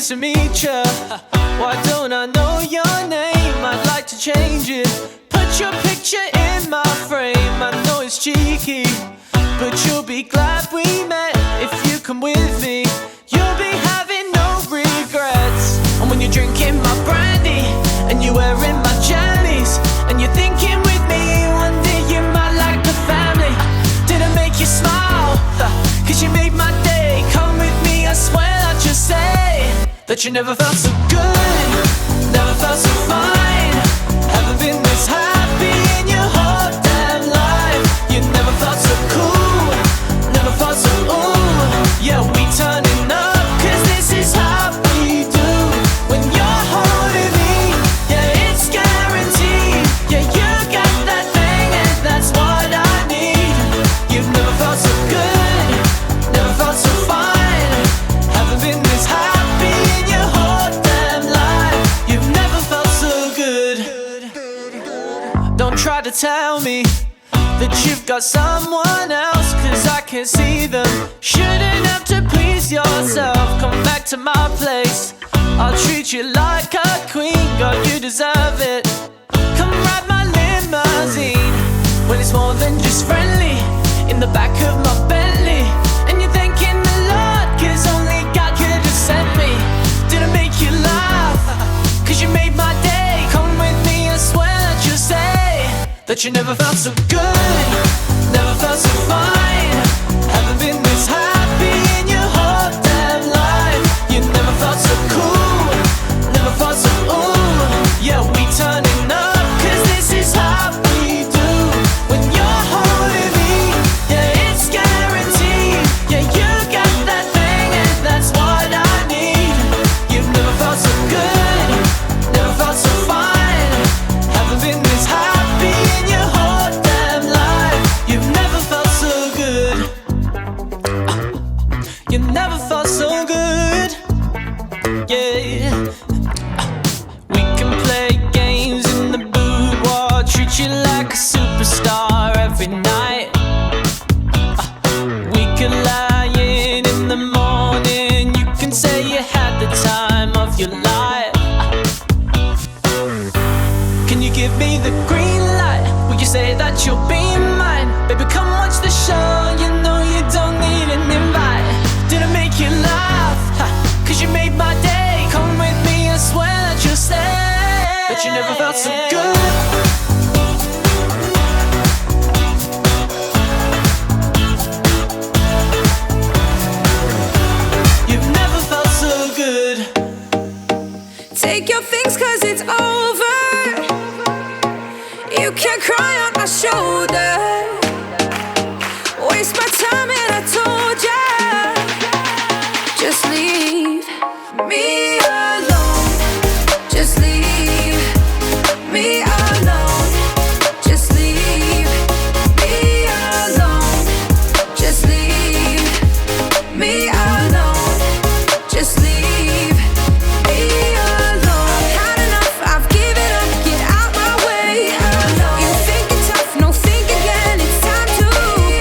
nice to meet ya. Why don't I know your name? I'd like to change it. Put your picture in my frame. I know it's cheeky, but you'll be glad we met if you come with me. You'll be having no regrets. And when you're drinking my brandy and you're wearing my jammies and you're thinking with me, one day you might like the family. Did I make you smile? Cause you made my day. Come with me, I swear I'll just say that you never felt so good, never felt so fine. Haven't been this happy in your whole damn life. You never felt so cool, never felt so ooh. Yeah, we turning up, cause this is how we do. When you're holding me, yeah, it's guaranteed. Yeah, you got that thing and that's what I need. You've never felt so good, never felt so fine. Haven't been this happy in your whole damn life. You've never felt so good. Don't try to tell me that you've got someone else, cause I can't see them. Shouldn't have to please yourself. Come back to my place, I'll treat you like a queen. God, you deserve it. Come ride my limousine when it's more than just friendly. In the back of my Bentley, and you're thanking the Lord, cause only God could have sent me. Did I make you laugh? Cause you made my day. Come with me, I swear I'll just say that you never felt so good, never felt so fine. Haven't been this happy in your whole damn life. You never felt so cool, never felt so ooh. Yeah, we turning up, cause this is how we do. When you're holding me, yeah, it's guaranteed. Yeah, you got that thing and that's what I need. You've never felt so good, never felt so fine. Haven't been this happy in your whole damn life. You've never felt so good. You never felt so good. Yeah. We can play games in the boudoir, treat you like a superstar every night. We can lie in the morning. You can say you had the time of your life. Can you give me the green light? Will you say that you'll be mine? Baby, come watch the show. You know you don't need an invite. Did I make you laugh? Cause you made my day. Come with me, I swear that you'll say that you never felt so good. You've never felt so good. Take your things cause it's over. You can't cry on my shoulder. Waste my time and I told ya, just leave me alone. Just leave me alone. Just leave me alone. Just leave me alone. Just leave me alone. I've had enough, I've given up, get out my way. You think you're tough, no think again, it's time to pay.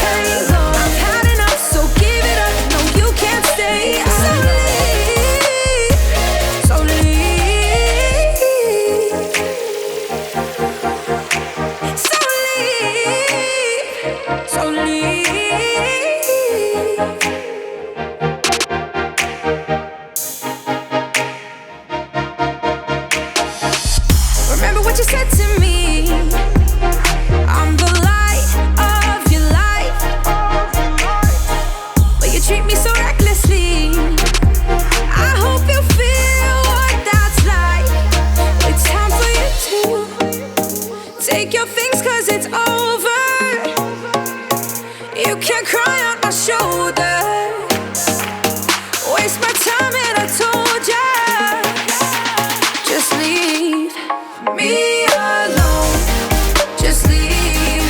I've had enough, so give it up, no you can't stay. So leave, so leave, so leave, so leave. Remember what you said to me. I'm the light of your life, but you treat me so recklessly. I hope you feel what that's like. It's time for you to take your things cause it's over. You can't cry on my shoulder. Waste my time and I told ya, just leave me alone. Just leave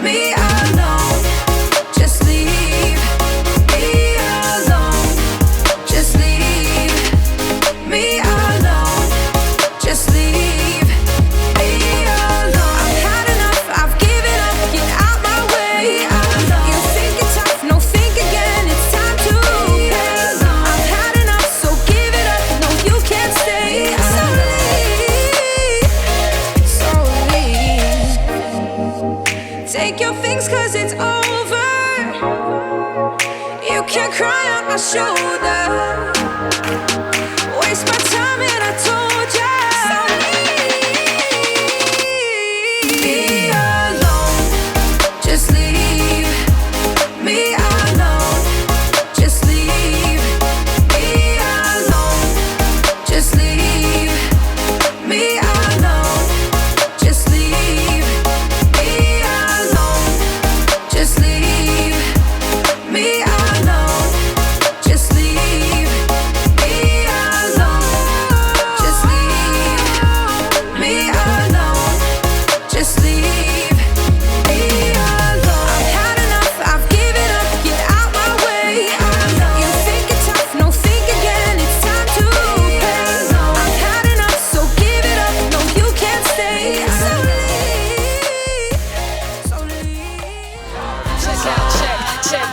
me alone. Just leave me alone. Just leave me alone. Just leave me alone. I've had enough, I've given up, get out my way. You think you're tough, no think again, it's time to pay. I've had enough, so give it 'cause it's over. You can't cry on my shoulder. Waste my time and I told ya. So leave me alone. Just leave me alone. Just leave me alone. Just leave me alone. Just leave me alone. Just leave me alone. Just leave me alone. Just leave me alone. Just leave me alone. I've had enough, I've given up, get out my way. You think it's tough, no think again, it's time to pay. I've had enough, so give it up, no you can't stay. So leave, so leave.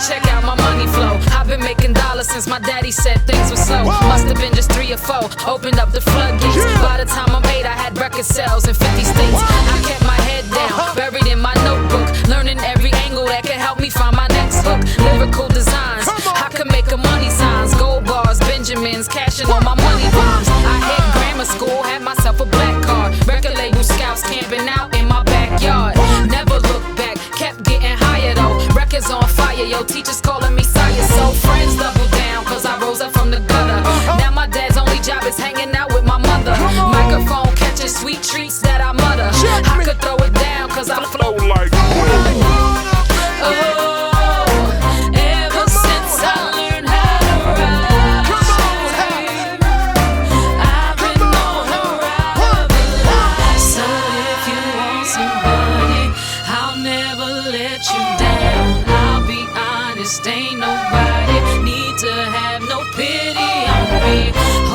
Check out my money flow. I've been making dollars since my daddy said things were slow. Must have been just 3 or 4. Opened up the floodgates. By the time I'm 8, I had record sales in 50 states. I kept my head down, buried in my notebook, learning every angle that could help me find my next hook. Lyrical designs, I could make a money signs, gold bars, Benjamins, cashing on my money bombs. I hit grammar school, had myself a black card. Record label scouts camping out in my backyard. Never looked back, kept getting higher though. Records on fire, yo, teachers calling me sire. So friends double down, cause I rose up from the gutter. Now my dad's only job is hanging out with my mother. Microphone catching sweet treats that I mutter. I could throw it down, cause I flow like oh, ever since I learned how to ride, I've been on the ride of a life. So if you want somebody, I'll never let you down. I'll be honest, ain't nobody need to have no pity on me.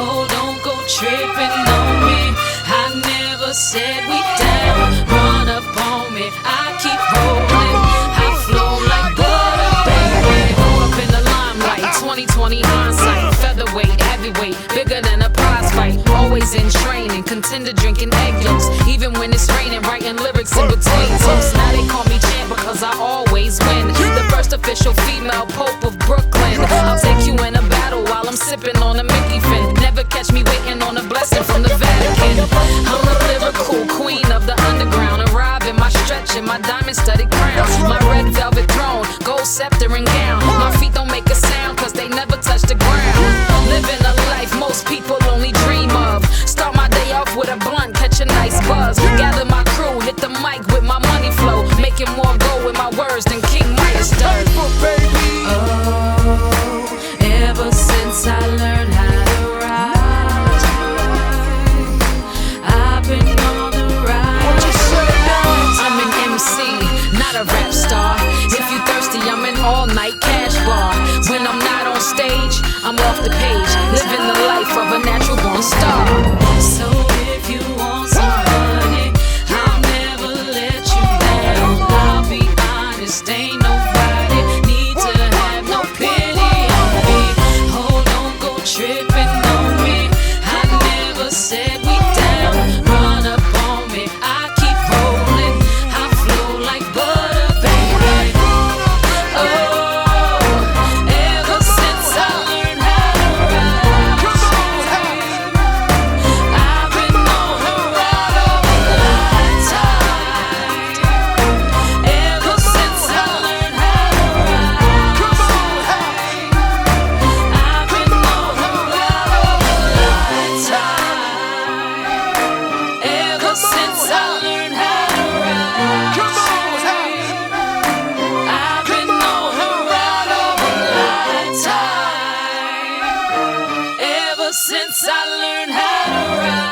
Oh, don't go tripping on me. I never said we down. Run up on me, I keep rolling. I flow like butter, baby. Up in the limelight, 2020 hindsight. Featherweight, heavyweight, bigger than a prize fight. Always in training, contender drinking egg yolks. Even when it's raining, writing lyrics in between toasts. Now they call me champ because I always win. The first official female pope of Brooklyn. I'll take you in a battle while I'm sipping on a Mickey Fin. Never catch me waiting on a blessing from the Vatican. I'm the lyrical queen of the underground. Arrive in my stretch and my diamond-studded crown. My red velvet throne, gold scepter and gown. My feet don't make a sound cause they never touch the ground. Living a life most people only dream of. Start my day off with a blunt, catch a nice buzz. Gather my crew, hit the mic with my money flow. Making more gold with my words than King Midas does. Oh, ever since I learned how to ride, I've been on the ride. I'm an MC, not a rap star. If you thirsty, I'm an all-night cash bar. When I'm not on stage, I'm off the page, living the life of a natural born star. So if you want some money, I'll never let you down. I'll be honest, ain't nobody need to have no pity on me. Oh, don't go tripping on me. I never said we down. Run up on me, I keep rolling. I flow like butter, baby. Oh, ever since I learned how to ride, I've been on the ride of a lifetime. Ever since I learned how to ride, I've been on the ride of a lifetime. Ever since I learned how to ride, I've been on the ride of a lifetime. Ever since I learned how to ride,